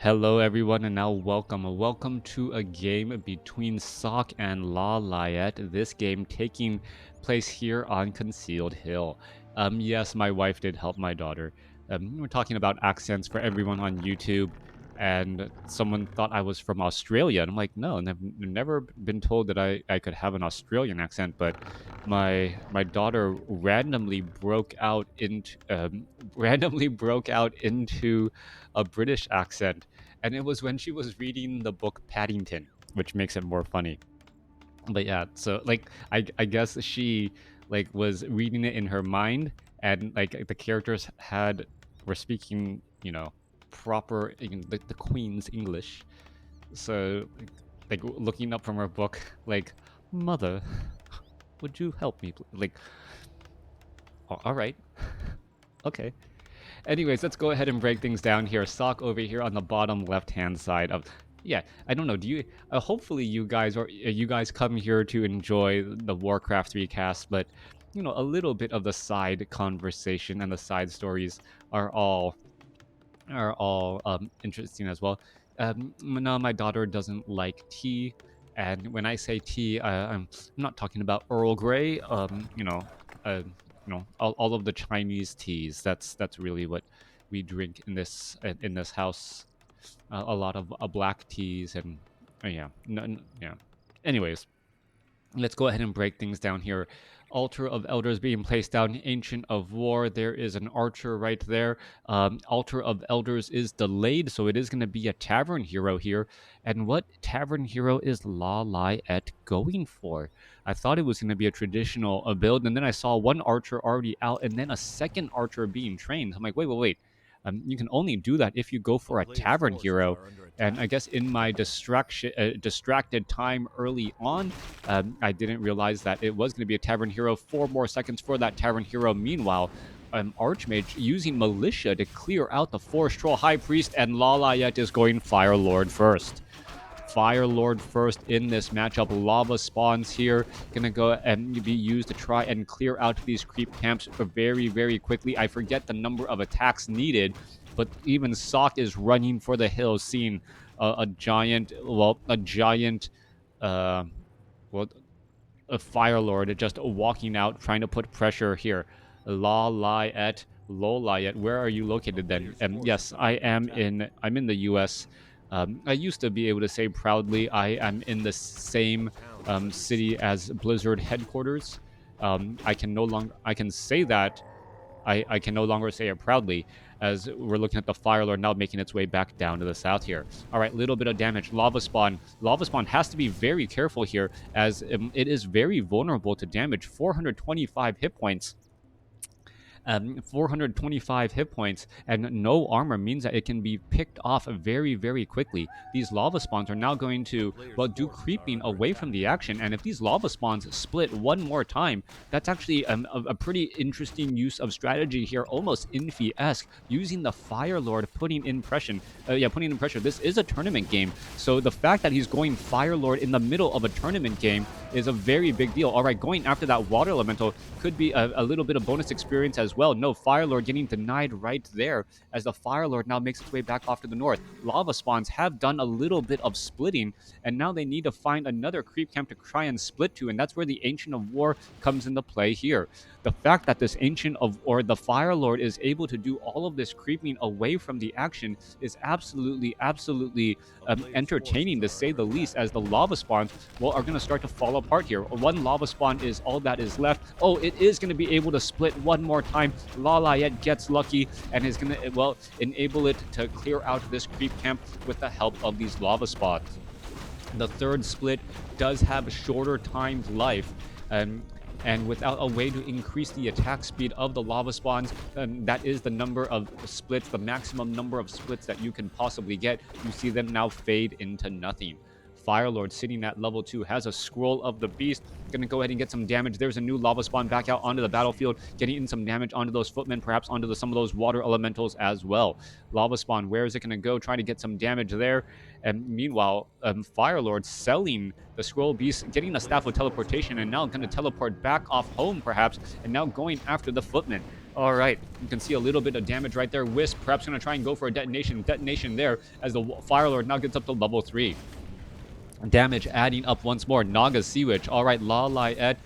Hello everyone and now welcome to a game between Sock and LawLiet. This game taking place here on Concealed Hill. Yes, my wife did help my daughter. We're talking about accents for everyone on YouTube, and someone thought I was from Australia, and I'm like, no, I've never been told that I could have an Australian accent, but my daughter randomly broke out into a British accent, and it was when she was reading the book Paddington, which makes it more funny. But yeah, so like I guess she like was reading it in her mind, and like the characters were speaking, proper the Queen's English. So like looking up from her book, like, mother, would you help me, please? Like, all right, okay. Anyways, let's go ahead and break things down here. Sock over here on the bottom left-hand side of. Yeah, I don't know. Do you? Hopefully, you guys come here to enjoy the Warcraft recast, but a little bit of the side conversation and the side stories are all interesting as well. No, my daughter doesn't like tea, and when I say tea, I'm not talking about Earl Grey. All of the Chinese teas. That's really what we drink in this house. A lot of black teas and yeah, yeah. Anyways, let's go ahead and break things down here. Altar of Elders being placed down. Ancient of War. There is an archer right there. Altar of Elders is delayed, so it is going to be a tavern hero here. And what tavern hero is LawLiet going for? I thought it was going to be a traditional build, and then I saw one archer already out, and then a second archer being trained. I'm like, wait. You can only do that if you go for a tavern hero. And I guess in my distracted time early on, I didn't realize that it was going to be a tavern hero. 4 more seconds for that tavern hero. Meanwhile, Archmage using Militia to clear out the Forest Troll High Priest, and LawLiet is going Fire Lord first. Fire Lord first in this matchup. Lava spawns here. Gonna go and be used to try and clear out these creep camps very, very quickly. I forget the number of attacks needed, but even Sock is running for the hills, seeing a giant, uh, well, a Fire Lord just walking out, trying to put pressure here. LawLiet, where are you located then? Yes, I'm in the U.S. I used to be able to say proudly I am in the same city as Blizzard headquarters. I can say that. I can no longer say it proudly, as we're looking at the Fire Lord now making its way back down to the south here. All right, little bit of damage. Lava Spawn. Lava Spawn has to be very careful here, as it is very vulnerable to damage. 425 hit points. 425 hit points and no armor means that it can be picked off very, very quickly. These lava spawns are now going to, do creeping away from the action, and if these lava spawns split one more time, that's actually a pretty interesting use of strategy here, almost Infi-esque, using the Fire Lord putting in pressure. This is a tournament game, so the fact that he's going Fire Lord in the middle of a tournament game is a very big deal. All right, going after that Water Elemental could be a little bit of bonus experience as well. No, Fire Lord getting denied right there, as the Fire Lord now makes its way back off to the north. Lava spawns have done a little bit of splitting, and now they need to find another creep camp to try and split to, and that's where the Ancient of War comes into play here. The fact that this the Fire Lord is able to do all of this creeping away from the action is absolutely entertaining, to say the least, as the lava spawns are going to start to fall apart here. One lava spawn is all that is left. Oh, it is going to be able to split one more time. LawLiet gets lucky and is going to enable it to clear out this creep camp with the help of these lava spawns. The third split does have a shorter timed life, and without a way to increase the attack speed of the lava spawns, that is the number of splits, the maximum number of splits that you can possibly get. You see them now fade into nothing. Firelord sitting at level 2 has a Scroll of the Beast. Gonna go ahead and get some damage. There's a new lava spawn back out onto the battlefield, getting in some damage onto those footmen, perhaps onto some of those water elementals as well. Lava spawn, where is it gonna go? Trying to get some damage there. And meanwhile, Firelord selling the Scroll Beast, getting a Staff of Teleportation, and now gonna teleport back off home perhaps, and now going after the footmen. All right, you can see a little bit of damage right there. Wisp perhaps going to try and go for a detonation. Detonation there as the Fire Lord now gets up to level 3. Damage adding up once more. Naga Sea Witch. All right, LawLiet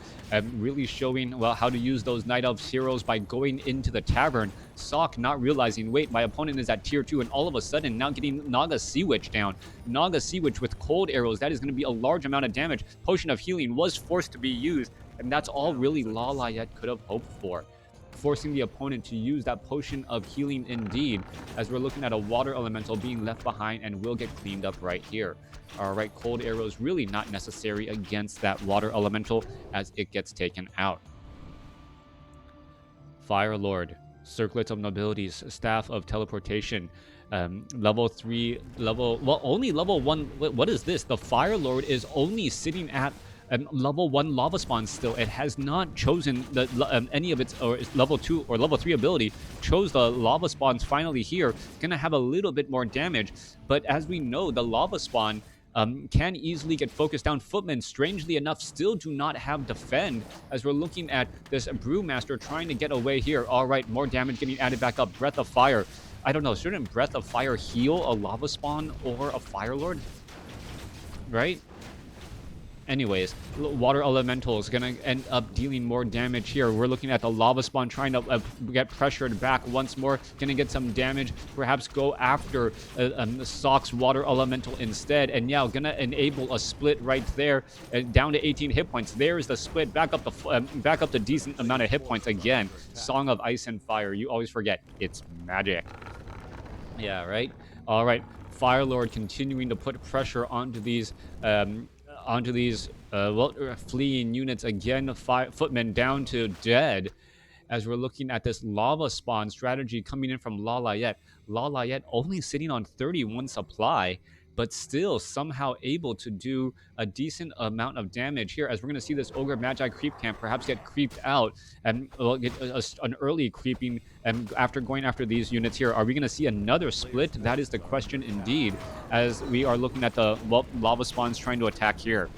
really showing, well, how to use those Night Elves heroes by going into the tavern. Sok not realizing, wait, my opponent is at tier 2, and all of a sudden now getting Naga Sea Witch down. Naga Sea Witch with cold arrows. That is going to be a large amount of damage. Potion of Healing was forced to be used, and that's all really LawLiet could have hoped for. Forcing the opponent to use that Potion of Healing indeed, as we're looking at a Water Elemental being left behind and will get cleaned up right here. All right, cold arrows really not necessary against that Water Elemental as it gets taken out. Fire Lord, Circlet of Nobilities, Staff of Teleportation, level 3, only level 1. What is this? The Fire Lord is only sitting at level 1 lava spawn still. It has not chosen the any of its or level 2 or level 3 ability. Chose the lava spawns finally here. Gonna have a little bit more damage, but as we know, the lava spawn can easily get focused down. Footmen, strangely enough, still do not have defend, as we're looking at this Brewmaster trying to get away here. All right, more damage getting added back up. Breath of Fire. I don't know, shouldn't Breath of Fire heal a lava spawn or a Fire Lord? Right? Anyways, Water Elemental is going to end up dealing more damage here. We're looking at the lava spawn trying to get pressured back once more. Going to get some damage. Perhaps go after Sok's Water Elemental instead. And yeah, going to enable a split right there. Down to 18 hit points. There's the split. Back up the decent amount of hit points again. Song of Ice and Fire. You always forget. It's magic. Yeah, right? All right. Fire Lord continuing to put pressure onto these fleeing units again. Footmen down to dead, as we're looking at this lava spawn strategy coming in from LawLiet. LawLiet only sitting on 31 supply, but still somehow able to do a decent amount of damage here, as we're going to see this Ogre Magi creep camp perhaps get creeped out and get an early creeping after going after these units here. Are we going to see another split? That is the question indeed, as we are looking at the lava spawns trying to attack here.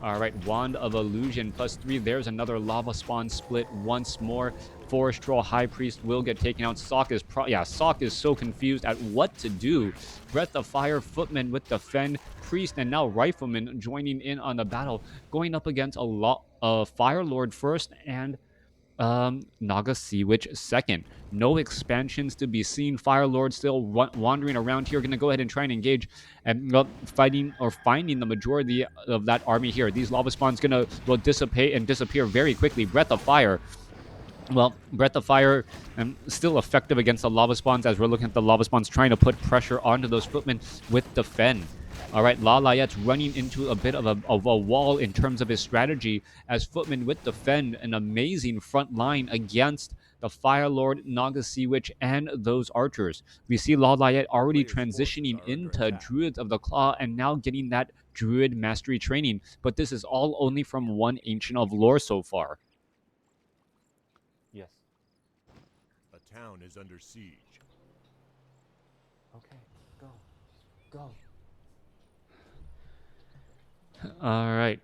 All right, Wand of Illusion +3. There's another lava spawn split once more. Forest Troll High Priest will get taken out. Sok is so confused at what to do. Breath of Fire, Footman with Defend, Priest, and now Rifleman joining in on the battle, going up against a Fire Lord first and Naga Sea Witch second. No expansions to be seen. Fire Lord still wandering around here. Going to go ahead and try and engage and fighting or finding the majority of that army here. These lava spawns going to dissipate and disappear very quickly. Breath of Fire. Well, Breath of Fire still effective against the lava spawns, as we're looking at the lava spawns trying to put pressure onto those footmen with Defend. All right, LawLiet's running into a bit of a wall in terms of his strategy, as Footman with Defend, an amazing front line against the Fire Lord, Naga Sea Witch, and those archers. We see LawLiet already transitioning into Druids of the Claw and now getting that Druid Mastery training, but this is all only from one Ancient of Lore so far. Yes. A town is under siege. Okay, go. All right.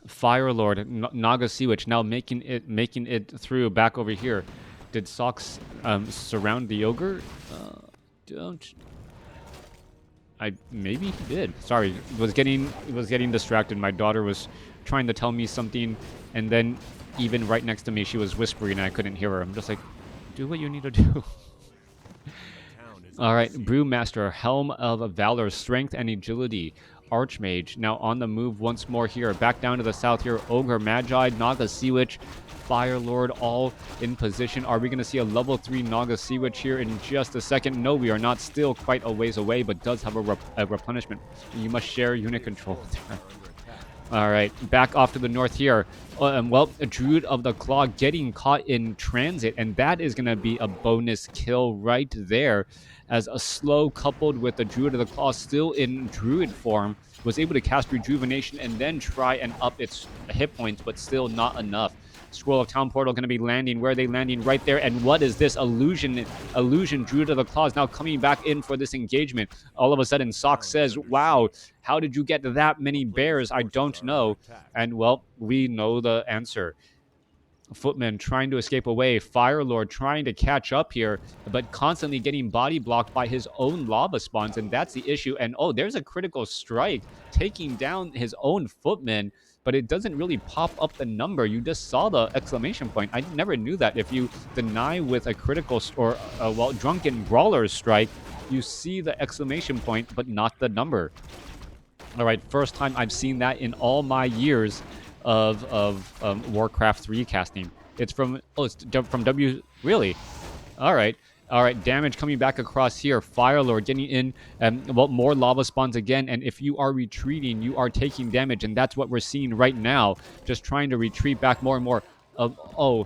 Fire Lord, Naga Sea Witch now making it through back over here. Did Sox surround the ogre? Maybe he did. Sorry, was getting distracted. My daughter was trying to tell me something, and then even right next to me, she was whispering, and I couldn't hear her. I'm just like, do what you need to do. All right, Brewmaster, Helm of Valor, Strength and Agility. Archmage, now on the move once more here. Back down to the south here. Ogre, Magi, Naga Sea Witch, Fire Lord, all in position. Are we going to see a level 3 Naga Sea Witch here in just a second? No, we are not. Still quite a ways away, but does have a replenishment. You must share unit control there. All right, back off to the north here. Well, a Druid of the Claw getting caught in transit, and that is going to be a bonus kill right there, as a slow coupled with the Druid of the Claw still in Druid form was able to cast Rejuvenation and then try and up its hit points, but still not enough. Scroll of Town Portal going to be landing. Where are they landing? Right there. And what is this? Illusion Druid of the Claw is now coming back in for this engagement. All of a sudden, Sok says, wow, how did you get that many bears? I don't know. And, well, we know the answer. Footman trying to escape away. Firelord trying to catch up here, but constantly getting body blocked by his own lava spawns, and that's the issue. And oh, there's a critical strike taking down his own Footman, but it doesn't really pop up the number. You just saw the exclamation point. I never knew that if you deny with a critical or drunken brawler strike, you see the exclamation point, but not the number. All right, first time I've seen that in all my years of Warcraft 3 casting. It's from from W. Really? All right. All right, damage coming back across here. Firelord getting in, more lava spawns again. And if you are retreating, you are taking damage, and that's what we're seeing right now. Just trying to retreat back more and more. Oh,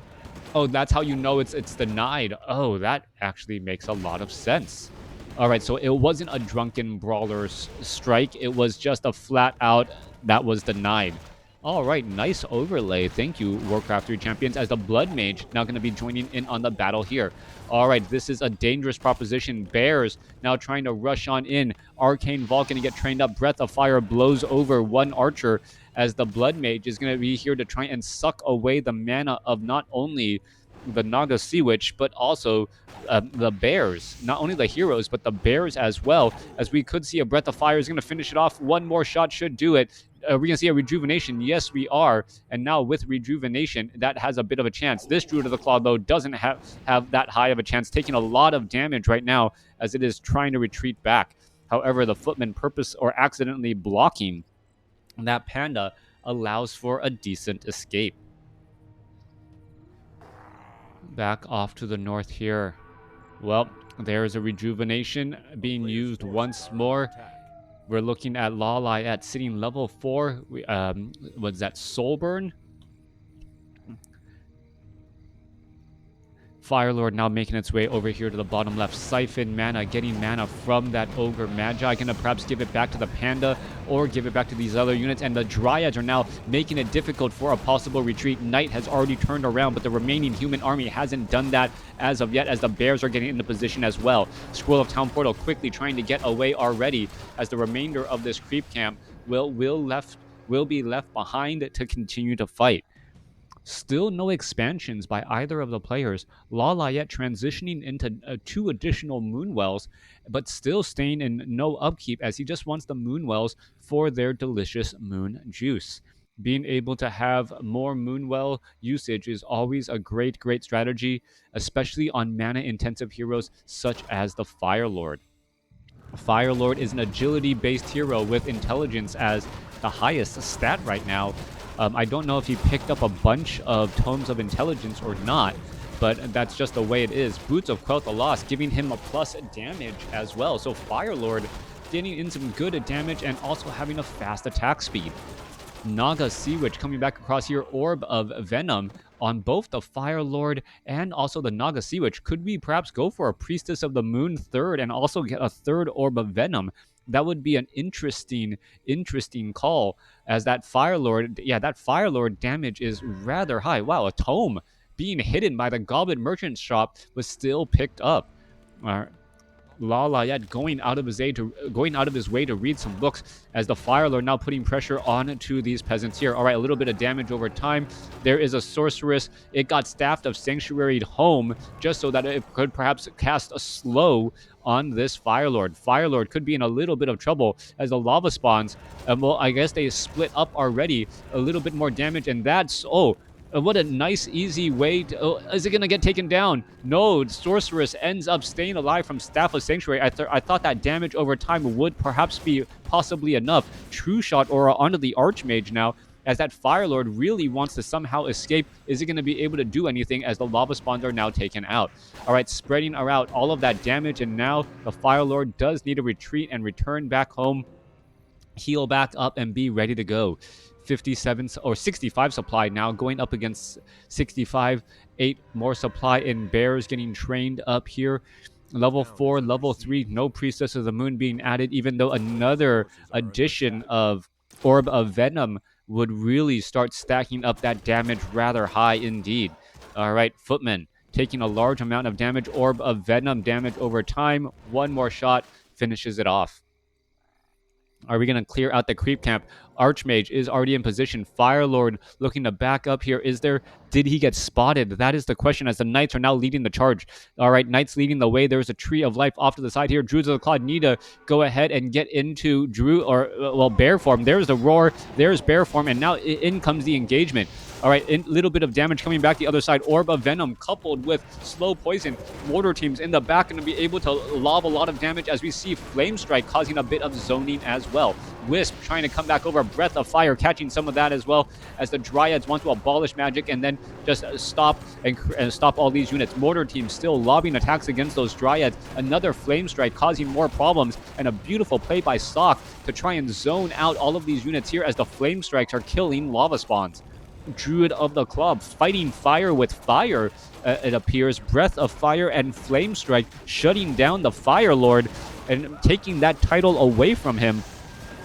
that's how you know it's denied. Oh, that actually makes a lot of sense. All right, so it wasn't a drunken brawler strike. It was just a flat out that was denied. All right, nice overlay. Thank you, Warcraft 3 champions, as the Blood Mage now going to be joining in on the battle here. All right, this is a dangerous proposition. Bears now trying to rush on in. Arcane Vault going to get trained up. Breath of Fire blows over one archer as the Blood Mage is going to be here to try and suck away the mana of not only the Naga Sea Witch, but also the bears. Not only the heroes, but the bears as well, as we could see a Breath of Fire is going to finish it off. One more shot should do it. Are we going to see a Rejuvenation? Yes, we are. And now with Rejuvenation, that has a bit of a chance. This Druid of the Claw, though, doesn't have that high of a chance, taking a lot of damage right now as it is trying to retreat back. However, the Footman purpose or accidentally blocking that Panda allows for a decent escape. Back off to the north here. Well, there's a Rejuvenation being used once more. We're looking at LawLiet sitting level 4. What's that? Soulburn? Firelord now making its way over here to the bottom left. Siphon mana, getting mana from that Ogre Magi. Gonna perhaps give it back to the Panda or give it back to these other units. And the Dryads are now making it difficult for a possible retreat. Knight has already turned around, but the remaining human army hasn't done that as of yet, as the Bears are getting into position as well. Scroll of Town Portal quickly trying to get away already, as the remainder of this creep camp will be left behind to continue to fight. Still no expansions by either of the players. LawLiet transitioning into 2 additional Moonwells, but still staying in no upkeep, as he just wants the Moonwells for their delicious moon juice. Being able to have more Moonwell usage is always a great strategy, especially on mana-intensive heroes such as the Firelord. Firelord is an agility-based hero with intelligence as the highest stat right now. I don't know if he picked up a bunch of Tomes of Intelligence or not, but that's just the way it is. Boots of Quell the Lost giving him a plus damage as well. So Firelord getting in some good damage and also having a fast attack speed. Naga Sea Witch coming back across here. Orb of Venom on both the Firelord and also the Naga Sea Witch. Could we perhaps go for a Priestess of the Moon third and also get a third Orb of Venom? That would be an interesting call, as that Firelord damage is rather high. Wow, a tome being hidden by the Goblin Merchant shop was still picked up. LawLiet going out of his way to read some books, as the Firelord now putting pressure on to these peasants here. All right, a little bit of damage over time. There is a sorceress. It got Staff of Sanctuaried home just so that it could perhaps cast a slow on this Firelord. Firelord could be in a little bit of trouble as the lava spawns. Well, I guess they split up already. A little bit more damage, and that's what a nice, easy way to... Oh, is it going to get taken down? No, Sorceress ends up staying alive from Staff of Sanctuary. I thought that damage over time would perhaps be possibly enough. True Shot Aura onto the Archmage now, as that Firelord really wants to somehow escape. Is it going to be able to do anything, as the lava spawns are now taken out? All right, spreading around all of that damage, and now the Firelord does need to retreat and return back home, heal back up, and be ready to go. 57 or 65 supply now, going up against 65. 8 more supply in Bears getting trained up here. Level 4, level 3, no Priestess of the Moon being added, even though another addition of Orb of Venom would really start stacking up that damage rather high indeed. All right, Footman taking a large amount of damage. Orb of Venom damage over time. One more shot finishes it off. Are we going to clear out the creep camp? Archmage is already in position. Firelord looking to back up here. Did he get spotted? That is the question, as the Knights are now leading the charge. All right, Knights leading the way. There's a Tree of Life off to the side here. Druids of the Claw need to go ahead and get into bear form. There's the roar. There's bear form, and now in comes the engagement. All right, a little bit of damage coming back the other side. Orb of Venom coupled with Slow Poison. Mortar teams in the back going to be able to lob a lot of damage, as we see Flame Strike causing a bit of zoning as well. Wisp trying to come back over. Breath of Fire catching some of that as well, as the Dryads want to abolish magic and then just stop all these units. Mortar teams still lobbing attacks against those Dryads. Another Flame Strike causing more problems, and a beautiful play by Sock to try and zone out all of these units here, as the Flame Strikes are killing lava spawns. Druid of the Club fighting fire with fire, it appears. Breath of Fire and Flame Strike shutting down the Fire Lord and taking that title away from him,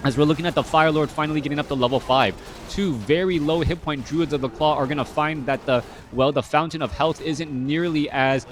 as we're looking at the Fire Lord finally getting up to level 5. Two very low hit point Druids of the Claw are going to find that the Fountain of Health isn't nearly as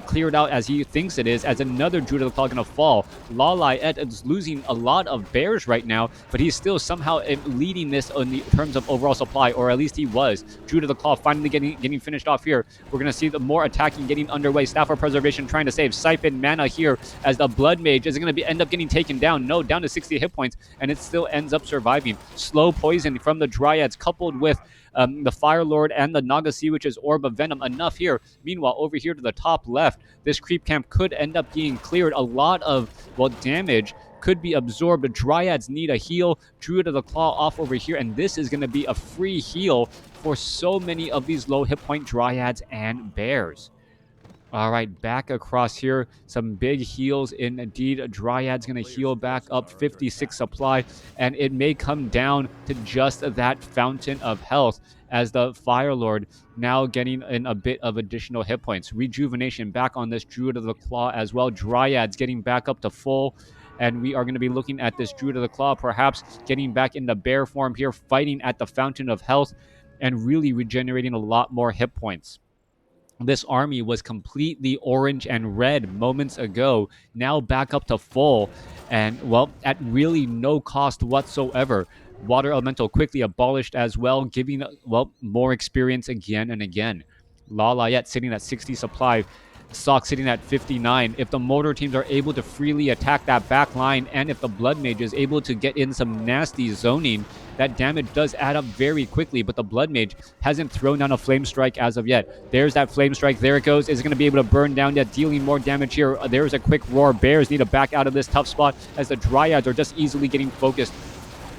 cleared out as he thinks it is, as another Druid of the Claw going to fall. LawLiet is losing a lot of bears right now, but he's still somehow leading this in the terms of overall supply, or at least he was. Druid of the Claw finally getting finished off here. We're going to see the more attacking getting underway. Staff of Preservation trying to save. Siphon mana here, as the Blood Mage is going to end up getting taken down. No, down to 60 hit points, and it still ends up surviving. Slow Poison from the Dryads coupled with the Fire Lord and the Naga Sea Witch's Orb of Venom. Enough here. Meanwhile, over here to the top left, this creep camp could end up being cleared. A lot of, damage could be absorbed. The Dryads need a heal. Druid of the Claw off over here, and this is going to be a free heal for so many of these low hit point Dryads and bears. All right, back across here. Some big heals indeed. Dryad's going to heal back up 56 supply, and it may come down to just that Fountain of Health, as the Fire Lord now getting in a bit of additional hit points. Rejuvenation back on this Druid of the Claw as well. Dryads getting back up to full, and we are going to be looking at this Druid of the Claw perhaps getting back into bear form here, fighting at the Fountain of Health and really regenerating a lot more hit points. This army was completely orange and red moments ago, now back up to full, and, at really no cost whatsoever. Water Elemental quickly abolished as well, giving, more experience again and again. LawLiet sitting at 60 supply. Sock sitting at 59. If the mortar teams are able to freely attack that back line, and if the Blood Mage is able to get in some nasty zoning, that damage does add up very quickly, but the Blood Mage hasn't thrown down a Flame Strike as of yet. There's that Flame Strike. There it goes. Is it going to be able to burn down yet, dealing more damage here? There's a quick roar. Bears need to back out of this tough spot, as the Dryads are just easily getting focused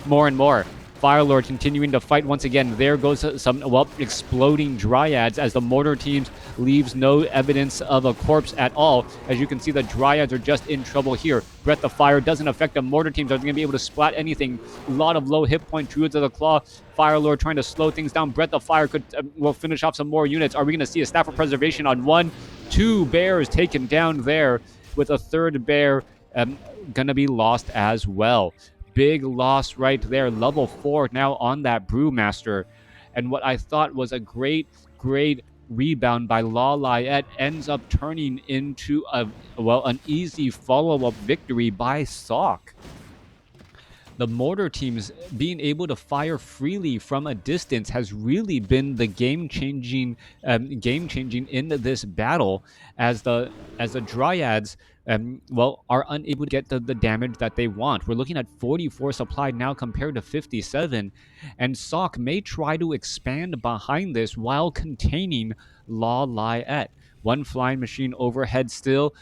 more and more. Firelord continuing to fight once again. There goes some, exploding Dryads, as the mortar teams leaves no evidence of a corpse at all. As you can see, the Dryads are just in trouble here. Breath of Fire doesn't affect them. Mortar teams are going to be able to splat anything. A lot of low hit point Druids of the Claw. Firelord trying to slow things down. Breath of Fire could finish off some more units. Are we going to see a Staff of Preservation on 1? 2 bears taken down there, with a third bear going to be lost as well. Big loss right there. Level 4 now on that Brewmaster. And what I thought was a great rebound by LawLiet ends up turning into an easy follow-up victory by Sock. The mortar teams being able to fire freely from a distance has really been the game-changing in this battle, as the Dryads are unable to get the damage that they want. We're looking at 44 supply now compared to 57, and Sock may try to expand behind this while containing LawLiet. One flying machine overhead still.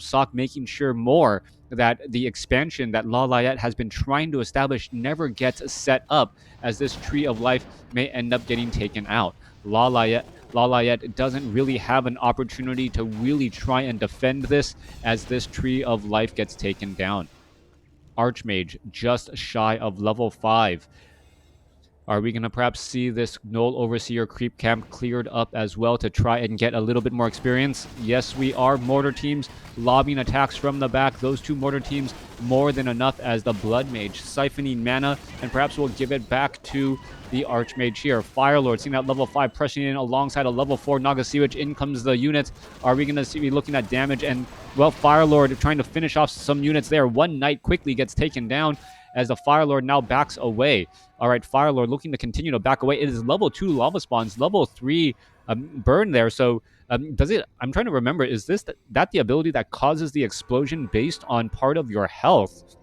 Sock making sure more that the expansion that LawLiet has been trying to establish never gets set up, as this Tree of Life may end up getting taken out. LawLiet doesn't really have an opportunity to really try and defend this, as this Tree of Life gets taken down. Archmage just shy of level 5. Are we going to perhaps see this Null Overseer creep camp cleared up as well to try and get a little bit more experience? Yes, we are. Mortar teams lobbing attacks from the back. Those 2 mortar teams more than enough, as the Blood Mage siphoning mana, and perhaps we'll give it back to the Archmage here. Firelord seeing that level 5 pressing in alongside a level 4 Naga Sea Witch. In comes the units. Are we going to be looking at damage? And, Firelord trying to finish off some units there. One Knight quickly gets taken down, as the Fire Lord now backs away. All right, Fire Lord looking to continue to back away. It is level 2 lava spawns, level 3 burn there. So does it? I'm trying to remember. Is this that the ability that causes the explosion based on part of your health?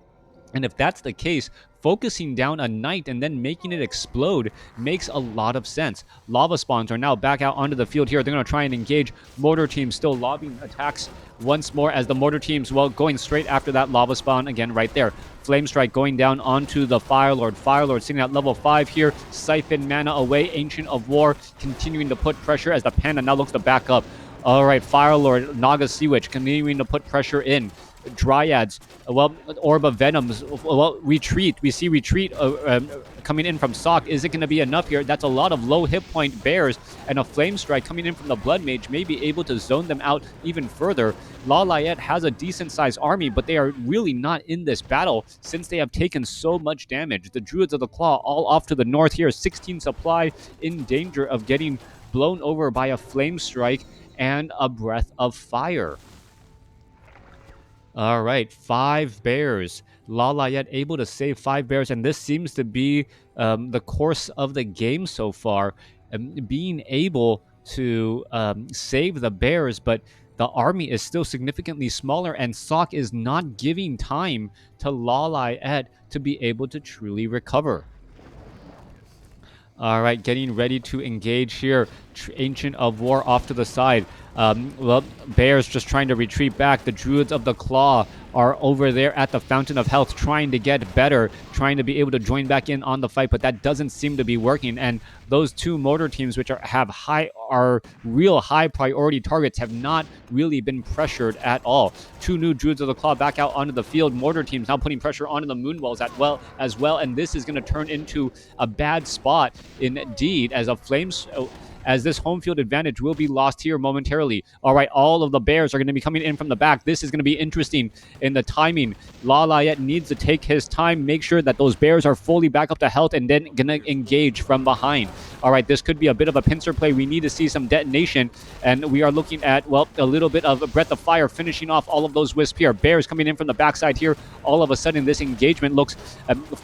And if that's the case, focusing down a knight and then making it explode makes a lot of sense. Lava spawns are now back out onto the field here. They're going to try and engage. Mortar teams still lobbing attacks once more as the mortar teams, well, going straight after that lava spawn again right there. Flame Strike going down onto the Fire Lord. Fire Lord sitting at level 5 here. Siphon mana away. Ancient of War continuing to put pressure as the Panda now looks to back up. All right, Fire Lord, Naga Sea Witch continuing to put pressure in. Dryads, well, Orb of Venoms, well, retreat. We see retreat coming in from Sock. Is it going to be enough here? That's a lot of low hit point bears, and a Flame Strike coming in from the Blood Mage may be able to zone them out even further. LawLiet has a decent sized army, but they are really not in this battle since they have taken so much damage. The Druids of the Claw all off to the north here. 16 supply in danger of getting blown over by a Flame Strike and a Breath of Fire. All right, 5 bears. LawLiet able to save 5 bears, and this seems to be the course of the game so far. Being able to save the bears, but the army is still significantly smaller, and Sock is not giving time to LawLiet to be able to truly recover. All right, getting ready to engage here. Ancient of War off to the side. Well, Bears just trying to retreat back. The Druids of the Claw are over there at the Fountain of Health trying to get better, trying to be able to join back in on the fight, but that doesn't seem to be working. And those two mortar teams, which are real high priority targets, have not really been pressured at all. 2 new Druids of the Claw back out onto the field. Mortar teams now putting pressure onto the Moonwells as well, and this is going to turn into a bad spot indeed as this home field advantage will be lost here momentarily. All right, all of the bears are going to be coming in from the back. This is going to be interesting in the timing. LawLiet needs to take his time, make sure that those bears are fully back up to health, and then going to engage from behind. All right, this could be a bit of a pincer play. We need to see some detonation, and we are looking at, well, a little bit of a Breath of Fire finishing off all of those wisps here. Bears coming in from the backside here. All of a sudden, this engagement looks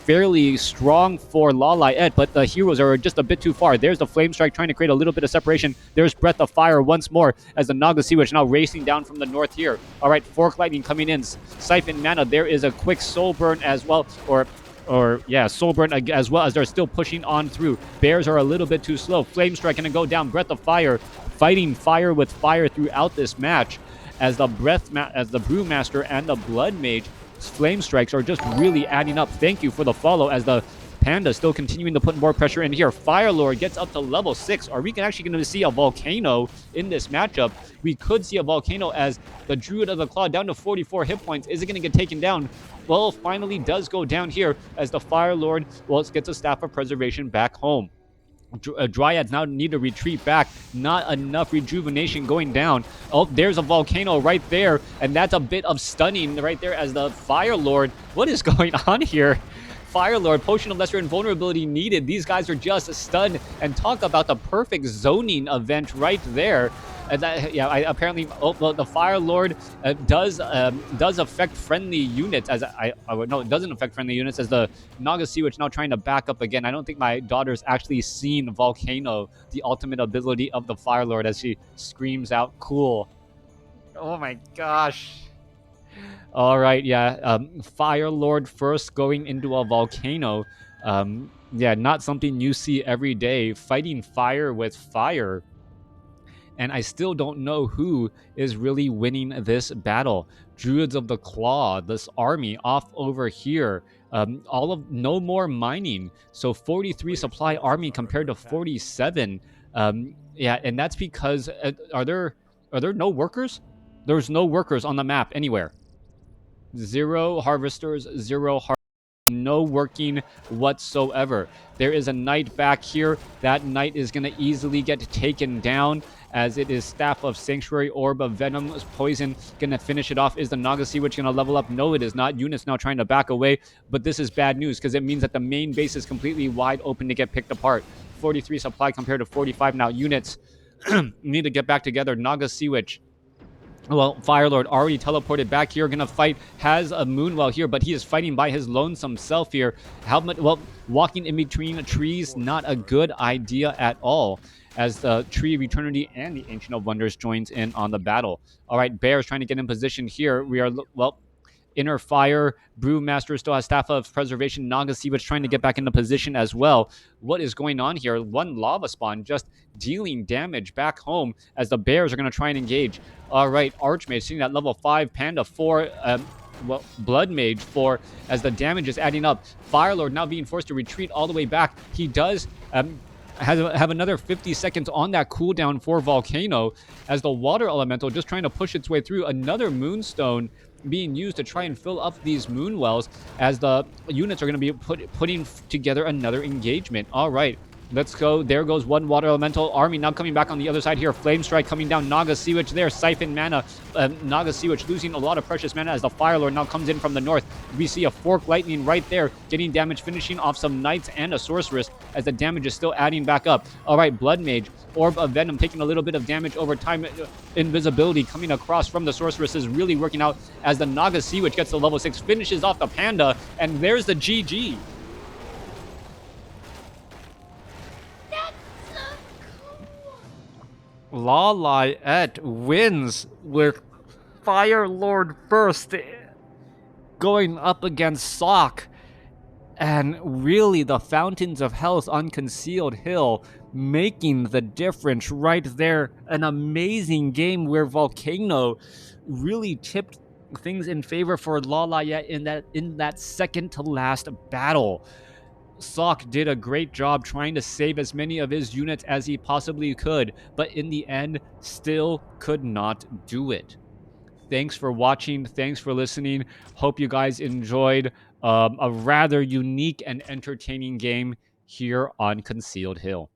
fairly strong for LawLiet, but the heroes are just a bit too far. There's the Flame Strike trying to create a little bit of separation. There's Breath of Fire once more as the Naga Sea Witch now racing down from the north here. All right, Fork Lightning coming in. Siphon Mana. There is a quick Soul Burn as well, Soul Burn as well, as they're still pushing on through. Bears are a little bit too slow. Flame Strike gonna go down. Breath of Fire, fighting fire with fire throughout this match, as the Brewmaster and the Blood Mage Flame Strikes are just really adding up. Thank you for the follow, as the Panda still continuing to put more pressure in here. Fire Lord gets up to level 6. Are we actually going to see a volcano in this matchup? We could see a volcano, as the Druid of the Claw down to 44 hit points. Is it going to get taken down? Well, finally does go down here, as the Fire Lord, well, gets a Staff of Preservation back home. Dryads now need to retreat back. Not enough rejuvenation going down. Oh, there's a volcano right there, and that's a bit of stunning right there, as the Fire Lord, what is going on here? Fire Lord, Potion of Lesser Invulnerability needed. These guys are just stunned, and talk about the perfect zoning event right there. Apparently, the Fire Lord does affect friendly units. No, it doesn't affect friendly units, as the Naga Sea Witch now trying to back up again. I don't think my daughter's actually seen Volcano, the ultimate ability of the Fire Lord, as she screams out, "Cool!" Oh my gosh. All right, Fire Lord first going into a volcano. Not something you see every day. Fighting fire with fire. And I still don't know who is really winning this battle. Druids of the Claw, this army off over here. No more mining. So 43 supply army compared to 47. And that's because are there no workers? There's no workers on the map anywhere. 0 harvesters, 0 no working whatsoever. There is a knight back here. That knight is going to easily get taken down, as it is Staff of Sanctuary, Orb of Venom, Poison going to finish it off. Is the Naga Sea Witch going to level up? No, it is not. Units now trying to back away, but this is bad news, because it means that the main base is completely wide open to get picked apart. 43 supply compared to 45 now. Units need to get back together. Naga Sea Witch Well, Firelord already teleported back here, gonna fight, has a Moonwell here, but he is fighting by his lonesome self here. How much, well, walking in between trees, not a good idea at all, as the Tree of Eternity and the Ancient of Wonders joins in on the battle. All right, Bear's trying to get in position here. We are, well, Inner Fire, Brewmaster still has Staff of Preservation, Naga Sea Witch trying to get back into position as well. What is going on here? One Lava Spawn just dealing damage back home as the Bears are going to try and engage. All right, Archmage sitting at level 5, Panda 4, well, Blood Mage 4, as the damage is adding up. Firelord now being forced to retreat all the way back. He does have another 50 seconds on that cooldown for Volcano, as the Water Elemental just trying to push its way through. Another Moonstone being used to try and fill up these moon wells, as the units are going to be putting together another engagement. All right, let's go. There goes one Water Elemental army. Now coming back on the other side here. Flame Strike coming down. Naga Sea Witch there. Siphon mana. Naga Sea Witch losing a lot of precious mana as the Fire Lord now comes in from the north. We see a Fork Lightning right there getting damage, finishing off some Knights and a Sorceress as the damage is still adding back up. All right, Blood Mage, Orb of Venom taking a little bit of damage over time. Invisibility coming across from the Sorceress is really working out as the Naga Sea Witch gets to level 6, finishes off the Panda, and there's the GG. LawLiet wins with Fire Lord first, going up against Sock. And really, the Fountains of Health on Concealed Hill making the difference right there. An amazing game where Volcano really tipped things in favor for LawLiet in that second to last battle. Sock did a great job trying to save as many of his units as he possibly could, but in the end, still could not do it. Thanks for watching. Thanks for listening. Hope you guys enjoyed a rather unique and entertaining game here on Concealed Hill.